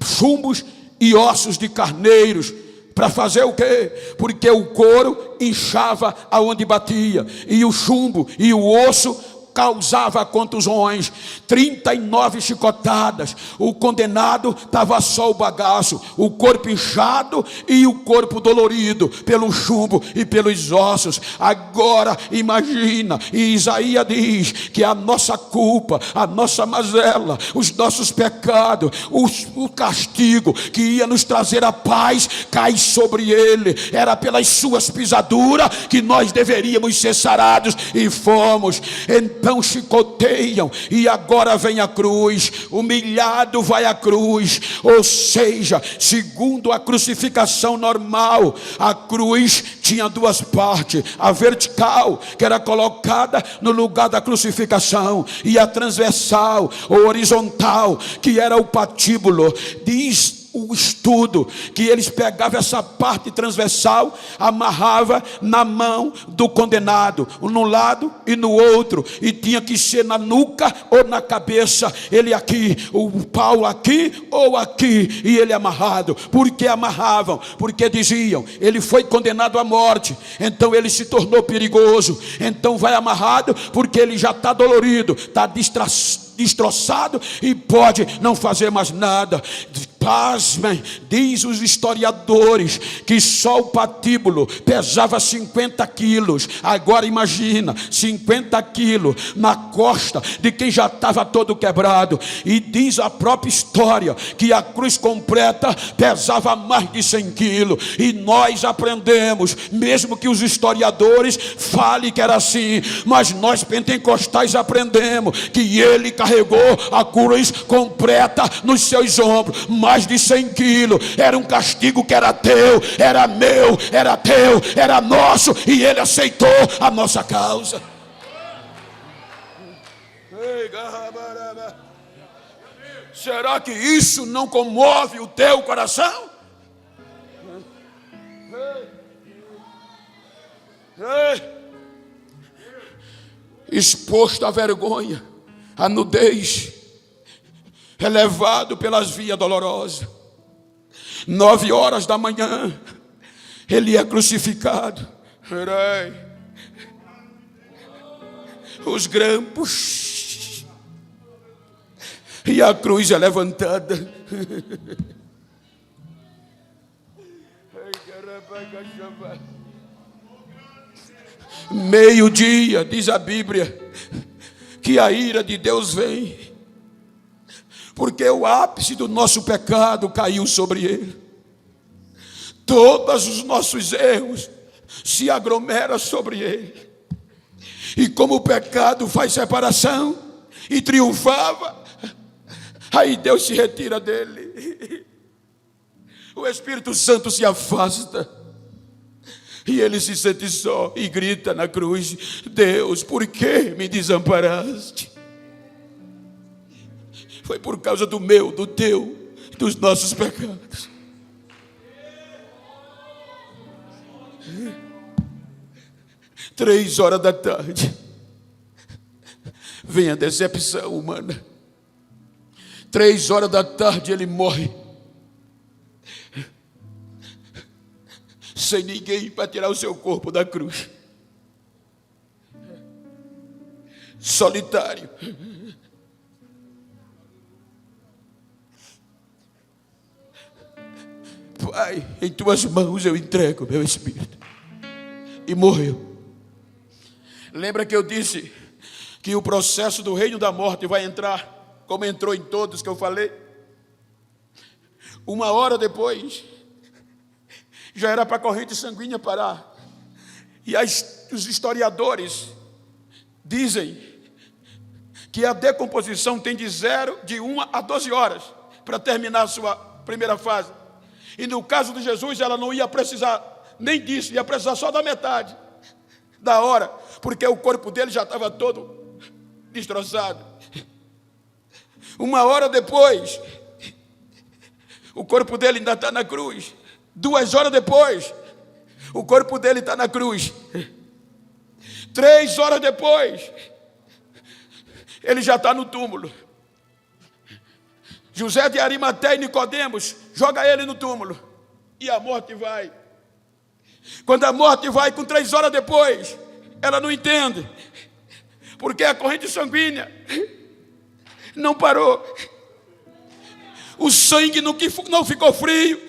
chumbos e ossos de carneiros. Para fazer o quê? Porque o couro inchava aonde batia, e o chumbo e o osso causava contusões, 39 chicotadas. O condenado estava só o bagaço, o corpo inchado e o corpo dolorido pelo chumbo e pelos ossos. Agora imagina, e Isaías diz que a nossa culpa, a nossa mazela, os nossos pecados, o castigo que ia nos trazer a paz, cai sobre ele. Era pelas suas pisaduras que nós deveríamos ser sarados, e fomos. Então chicoteiam, e agora vem a cruz. Humilhado vai à cruz. Ou seja, segundo a crucificação normal, a cruz tinha duas partes: a vertical, que era colocada no lugar da crucificação, e a transversal ou horizontal, que era o patíbulo. Diz o estudo que eles pegavam essa parte transversal, amarrava na mão do condenado, num lado e no outro, e tinha que ser na nuca ou na cabeça, ele aqui, o pau aqui ou aqui, e ele amarrado. Por que amarravam? Porque diziam, ele foi condenado à morte, então ele se tornou perigoso, então vai amarrado, porque ele já está dolorido, está destroçado e pode não fazer mais nada. Pasmem, diz os historiadores que só o patíbulo pesava 50 quilos. Agora imagina, 50 quilos na costa de quem já estava todo quebrado. E diz a própria história que a cruz completa pesava mais de 100 quilos. E nós aprendemos, mesmo que os historiadores falem que era assim, mas nós pentecostais aprendemos que ele carregou a cruz completa nos seus ombros, mais de 100 quilos. Era um castigo que era teu, era meu, era teu, era nosso, e ele aceitou a nossa causa. Será que isso não comove o teu coração? Exposto à vergonha, à nudez, é levado pelas vias dolorosas. 9 horas da manhã, ele é crucificado. Os grampos, e a cruz é levantada. Meio-dia, diz a Bíblia, que a ira de Deus vem, porque o ápice do nosso pecado caiu sobre ele. Todos os nossos erros se aglomeram sobre ele. E como o pecado faz separação e triunfava, aí Deus se retira dele. O Espírito Santo se afasta. E ele se sente só e grita na cruz: Deus, por que me desamparaste? Foi por causa do meu, do teu, dos nossos pecados. 3 horas da tarde, vem a decepção humana. 3 horas da tarde ele morre, sem ninguém para tirar o seu corpo da cruz. Solitário. Pai, em tuas mãos eu entrego meu espírito. E morreu. Lembra que eu disse que o processo do reino da morte vai entrar, como entrou em todos que eu falei? 1 hora depois, já era para a corrente sanguínea parar. E os historiadores dizem que a decomposição tem de 1 a 12 horas para terminar a sua primeira fase. E no caso de Jesus, ela não ia precisar nem disso, ia precisar só da metade da hora, porque o corpo dele já estava todo destroçado. 1 hora depois, o corpo dele ainda está na cruz. 2 horas depois, o corpo dele está na cruz. 3 horas depois, ele já está no túmulo. José de Arimateia e Nicodemos joga ele no túmulo, e a morte vai. Quando a morte vai, com 3 horas depois, ela não entende. porque a corrente sanguínea não parou, o sangue não ficou frio,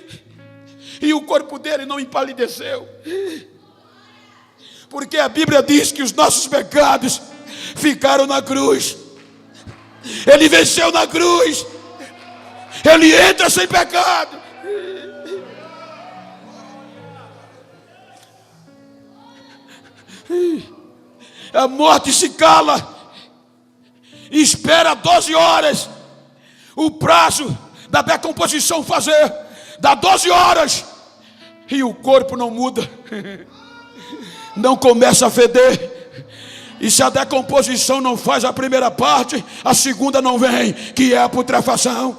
e o corpo dele não empalideceu, porque a Bíblia diz que os nossos pecados ficaram na cruz. Ele venceu na cruz, ele entra sem pecado. A morte se cala e espera 12 horas, o prazo da decomposição fazer, dá 12 horas, e o corpo não muda, não começa a feder. E se a decomposição não faz a primeira parte, a segunda não vem, que é a putrefação.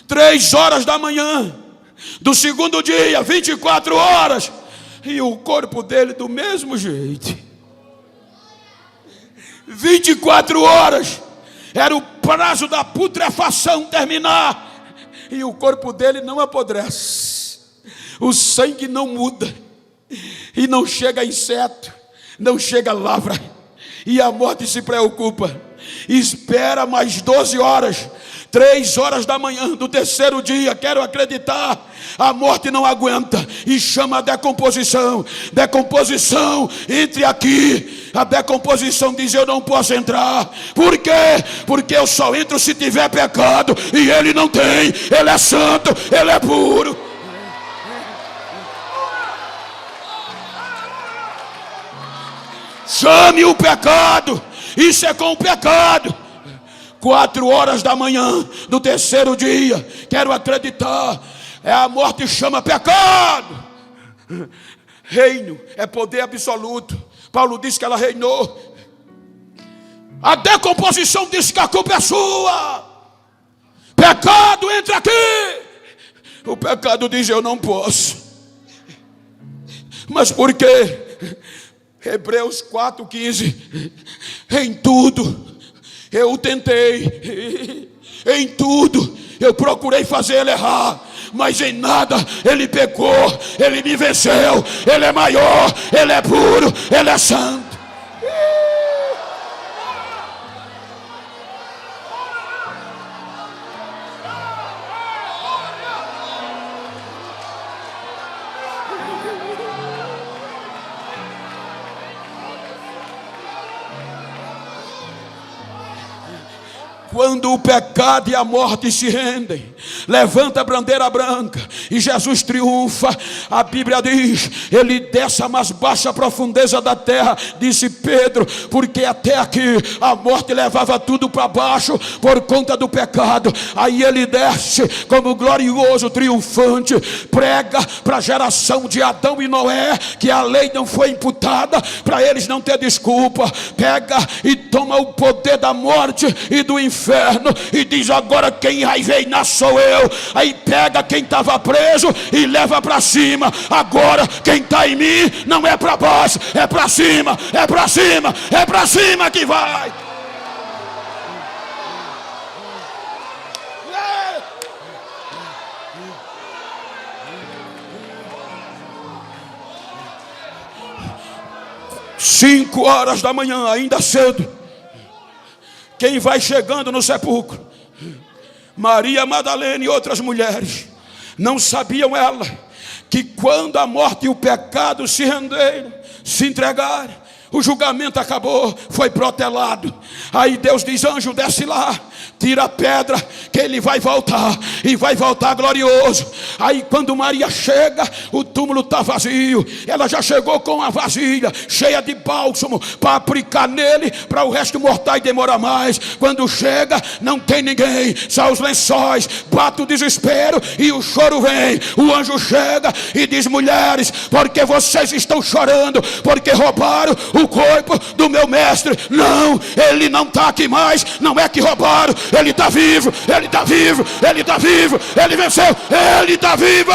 3 horas da manhã do segundo dia, 24 horas, e o corpo dele do mesmo jeito. 24 horas era o prazo da putrefação terminar, e o corpo dele não apodrece, o sangue não muda, e não chega inseto, não chega lavra, e a morte se preocupa, espera mais 12 horas, 3 horas da manhã do terceiro dia, quero acreditar, a morte não aguenta, e chama a decomposição, entre aqui, a decomposição diz, eu não posso entrar, por quê? Porque eu só entro se tiver pecado, e ele não tem, ele é santo, ele é puro. Chame o pecado, isso é com o pecado. 4 horas da manhã do terceiro dia, quero acreditar, a morte chama pecado. Reino é poder absoluto. Paulo diz que ela reinou. A decomposição diz que a culpa é sua. Pecado, entra aqui. O pecado diz, eu não posso. Mas por quê? Hebreus 4,15, em tudo eu tentei, em tudo eu procurei fazer ele errar, mas em nada ele pecou, ele me venceu, ele é maior, ele é puro, ele é santo. Quando o pecado e a morte se rendem, levanta a bandeira branca e Jesus triunfa. A Bíblia diz, ele desce a mais baixa profundeza da terra, disse Pedro, porque até aqui a morte levava tudo para baixo por conta do pecado. Aí ele desce como glorioso triunfante, prega para a geração de Adão e Noé que a lei não foi imputada, para eles não ter desculpa. Pega e toma o poder da morte e do inferno e diz, agora quem vai reinar sou eu. Aí pega quem estava preso e leva para cima. Agora quem está em mim não é para baixo, é para cima, é para cima, é para cima que vai. Cinco horas da manhã, ainda cedo, quem vai chegando no sepulcro? Maria Madalena e outras mulheres. Não sabiam ela que quando a morte e o pecado se renderam, se entregaram, o julgamento acabou, foi protelado. Aí Deus diz, anjo, desce lá, tira a pedra, que ele vai voltar, e vai voltar glorioso. Aí quando Maria chega, o túmulo está vazio. Ela já chegou com a vasilha cheia de bálsamo para aplicar nele, para o resto mortal e demora mais. Quando chega, não tem ninguém, só os lençóis, bate o desespero e o choro vem. O anjo chega e diz, mulheres, porque vocês estão chorando? Porque roubaram o corpo do meu mestre. Não, ele não está aqui mais, não é que roubaram, ele está vivo, ele está vivo, ele está vivo, ele venceu, ele está vivo.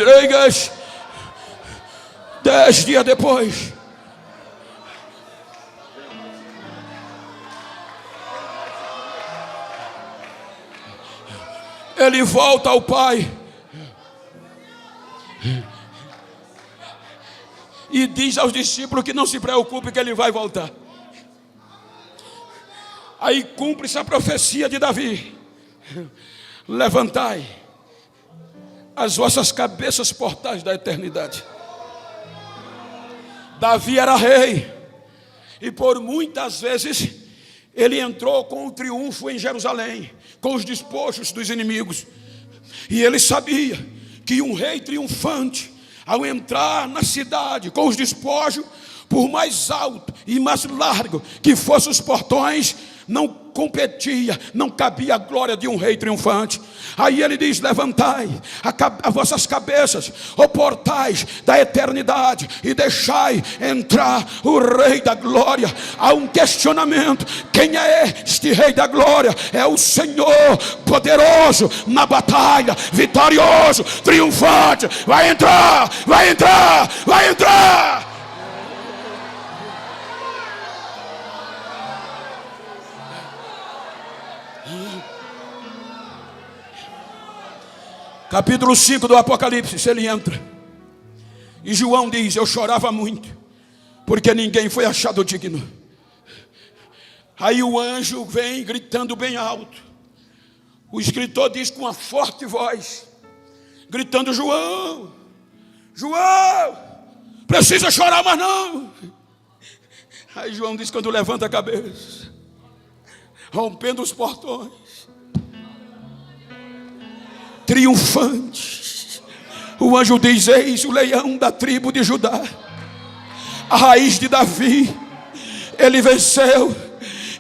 Reigas. 10 dias depois, ele volta ao pai e diz aos discípulos que não se preocupe, que ele vai voltar. Aí cumpre-se a profecia de Davi: levantai as vossas cabeças, portais da eternidade. Davi era rei, e por muitas vezes ele entrou com o triunfo em Jerusalém, com os despojos dos inimigos. E ele sabia que um rei triunfante, ao entrar na cidade com os despojos, por mais alto e mais largo que fossem os portões, não competia, não cabia a glória de um rei triunfante. Aí ele diz: levantai as vossas cabeças, ó portais da eternidade, e deixai entrar o rei da glória. Há um questionamento: quem é este rei da glória? É o Senhor poderoso na batalha, vitorioso, triunfante. Vai entrar, vai entrar, vai entrar. Capítulo 5 do Apocalipse, ele entra. E João diz: eu chorava muito, porque ninguém foi achado digno. Aí o anjo vem gritando bem alto. O escritor diz com uma forte voz, gritando: João, João, precisa chorar, mas não. Aí João diz, quando levanta a cabeça, rompendo os portões, triunfante, o anjo diz: eis o leão da tribo de Judá, a raiz de Davi. Ele venceu,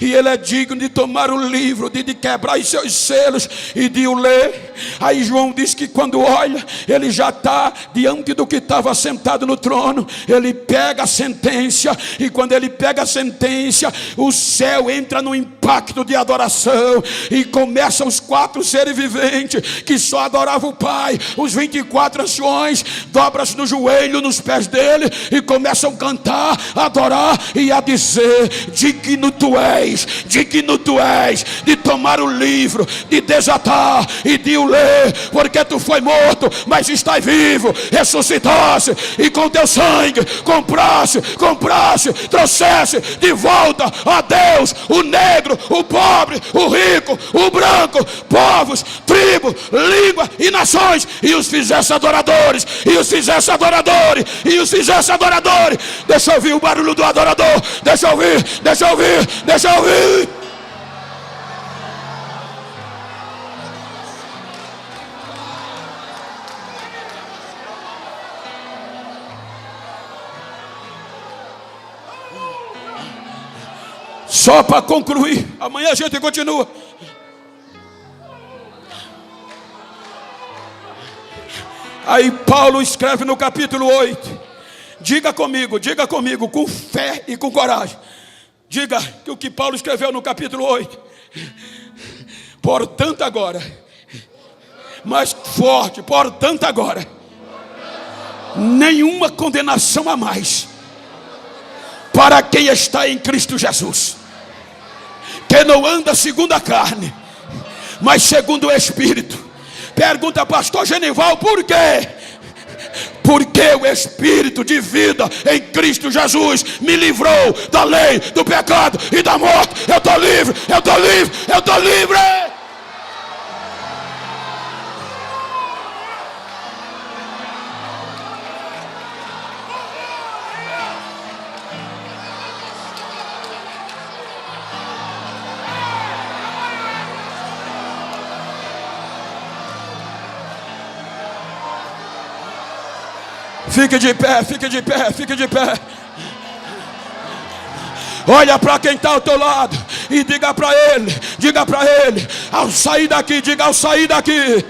e ele é digno de tomar o livro, de quebrar os seus selos e de o ler. Aí João diz que quando olha, ele já está diante do que estava sentado no trono. Ele pega a sentença, e quando ele pega a sentença, o céu entra no impacto de adoração, e começam os 4 seres viventes que só adoravam o Pai. Os 24 anciões dobram-se no joelho, nos pés dele, e começam a cantar, a adorar e a dizer: digno tu és, digno tu és de tomar o livro, de desatar e de o ler, porque tu foi morto, mas estás vivo, ressuscitaste, e com teu sangue compraste, trouxeste de volta a Deus o negro, o pobre, o rico, o branco, povos, tribos, língua e nações, e os fizesse adoradores, e os fizesse adoradores, e os fizesse adoradores. Deixa eu ouvir o barulho do adorador, deixa eu ouvir, deixa eu ouvir, deixa eu ouvir. Só para concluir, amanhã a gente continua. Aí Paulo escreve no capítulo 8. Diga comigo, com fé e com coragem. Diga que o que Paulo escreveu no capítulo 8. Portanto agora, mais forte, portanto agora, nenhuma condenação a mais para quem está em Cristo Jesus, que não anda segundo a carne, mas segundo o Espírito. Pergunta, pastor Genival, por quê? Porque o Espírito de vida em Cristo Jesus me livrou da lei, do pecado e da morte. Eu estou livre, eu estou livre, eu estou livre. Fique de pé, fique de pé, fique de pé. Olha para quem está ao teu lado e diga para ele, ao sair daqui, diga: ao sair daqui,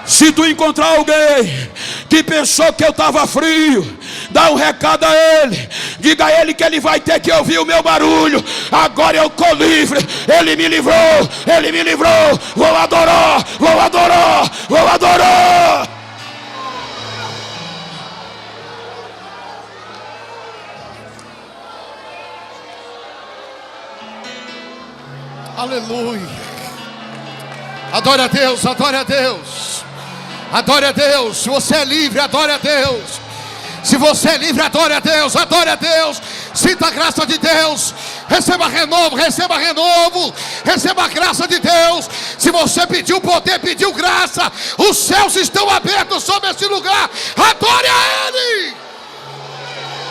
se tu encontrar alguém que pensou que eu estava frio, dá um recado a ele, diga a ele que ele vai ter que ouvir o meu barulho. Agora eu estou livre, ele me livrou, vou adorar, vou adorar, vou adorar. Aleluia. Adore a Deus, adore a Deus. Adore a Deus. Se você é livre, adore a Deus. Se você é livre, adore a Deus, adore a Deus. Sinta a graça de Deus. Receba renovo, receba renovo. Receba a graça de Deus. Se você pediu poder, pediu graça, os céus estão abertos sobre esse lugar.